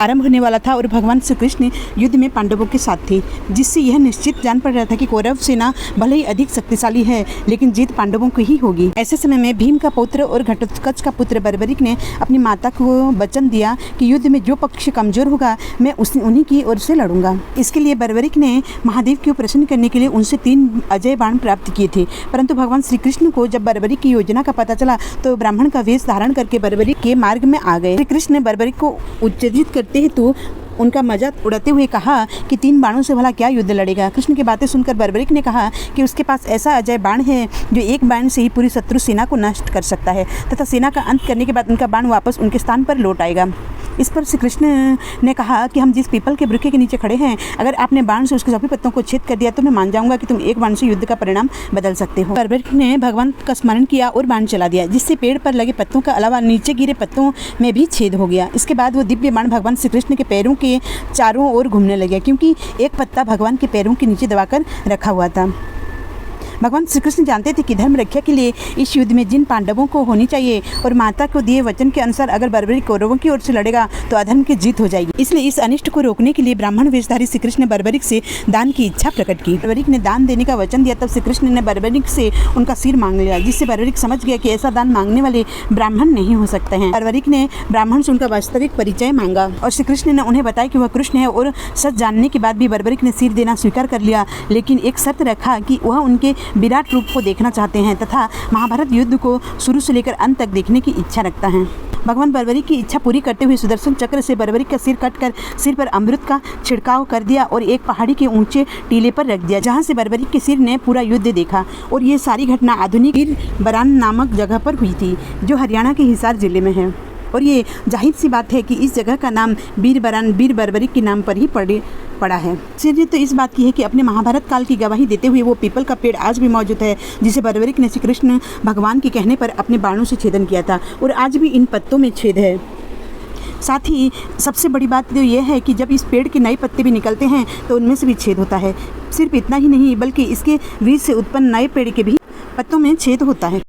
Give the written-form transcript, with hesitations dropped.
आरंभ होने वाला था और भगवान श्री कृष्ण युद्ध में पांडवों के साथ थे, जिससे यह निश्चित जान पड़ रहा था कि कौरव सेना भले ही अधिक शक्तिशाली है, लेकिन जीत पांडवों की ही होगी। ऐसे समय में भीम का पुत्र और घटोत्कच का पुत्र बर्बरिक ने अपनी माता को वचन दिया कि युद्ध में जो पक्ष कमजोर होगा मैं उन्हीं की ओर से लड़ूंगा। इसके लिए बर्बरिक ने महादेव को प्रसन्न करने के लिए उनसे 3 अजय बाण प्राप्त किए थे। परंतु भगवान श्री कृष्ण को जब बर्बरिक की योजना का पता चला तो ब्राह्मण का वेश धारण करके बर्बरिक के मार्ग में आ गए। श्री कृष्ण ने बर्बरिक को उत्तेजित करते हेतु उनका मजाक उड़ाते हुए कहा कि 3 बाणों से भला क्या युद्ध लड़ेगा। कृष्ण की बातें सुनकर बर्बरिक ने कहा कि उसके पास ऐसा अजय बाण है जो एक बाण से ही पूरी शत्रु सेना को नष्ट कर सकता है तथा सेना का अंत करने के बाद उनका बाण वापस उनके स्थान पर लौट आएगा। इस पर श्री कृष्ण ने कहा कि हम जिस पीपल के वृक्ष के नीचे खड़े हैं, अगर आपने बाण से उसके सभी पत्तों को छेद कर दिया तो मैं मान जाऊंगा कि तुम एक बाण से युद्ध का परिणाम बदल सकते हो। बर्बरिक ने भगवान का स्मरण किया और बाण चला दिया, जिससे पेड़ पर लगे पत्तों का अलावा नीचे गिरे पत्तों में भी छेद हो गया। इसके बाद वो दिव्य बाण भगवान श्री कृष्ण के पैरों के चारों ओर घूमने लगे, क्योंकि एक पत्ता भगवान के पैरों के नीचे दबाकर रखा हुआ था। भगवान श्री कृष्ण जानते थे कि धर्म रक्षा के लिए इस युद्ध में जिन पांडवों को होनी चाहिए और माता को दिए वचन के अनुसार अगर बर्बरिक कौरवों की ओर से लड़ेगा तो अधर्म की जीत हो जाएगी। इसलिए इस अनिष्ट को रोकने के लिए ब्राह्मण वेशधारी श्री कृष्ण ने बर्बरिक से दान की इच्छा प्रकट की। बर्बरिक ने दान देने का वचन दिया, तब श्री कृष्ण ने बर्बरिक से उनका सिर मांग लिया, जिससे बर्बरिक समझ गया कि ऐसा दान मांगने वाले ब्राह्मण नहीं हो सकते हैं। बर्बरिक ने ब्राह्मण से उनका वास्तविक परिचय मांगा और श्री कृष्ण ने उन्हें बताया कि वह कृष्ण है, और सच जानने के बाद भी बर्बरिक ने सिर देना स्वीकार कर लिया, लेकिन एक शर्त रखा कि वह उनके विराट रूप को देखना चाहते हैं तथा महाभारत युद्ध को शुरू से लेकर अंत तक देखने की इच्छा रखता है। भगवान बर्बरिक की इच्छा पूरी करते हुए सुदर्शन चक्र से बर्बरिक का सिर काटकर सिर पर अमृत का छिड़काव कर दिया और एक पहाड़ी के ऊंचे टीले पर रख दिया, जहां से बर्बरिक के सिर ने पूरा युद्ध देखा। और ये सारी घटना आधुनिक बीर बरान नामक जगह पर हुई थी, जो हरियाणा के हिसार जिले में है। और ये जाहिर सी बात है कि इस जगह का नाम बीर बर्बरिक के नाम पर ही पड़ा है। चलिए तो इस बात की है कि अपने महाभारत काल की गवाही देते हुए वो पीपल का पेड़ आज भी मौजूद है, जिसे बर्बरिक ने श्री कृष्ण भगवान के कहने पर अपने बाणों से छेदन किया था, और आज भी इन पत्तों में छेद है। साथ ही सबसे बड़ी बात तो यह है कि जब इस पेड़ के नए पत्ते भी निकलते हैं तो उनमें से भी छेद होता है। सिर्फ इतना ही नहीं, बल्कि इसके बीज से उत्पन्न नए पेड़ के भी पत्तों में छेद होता है।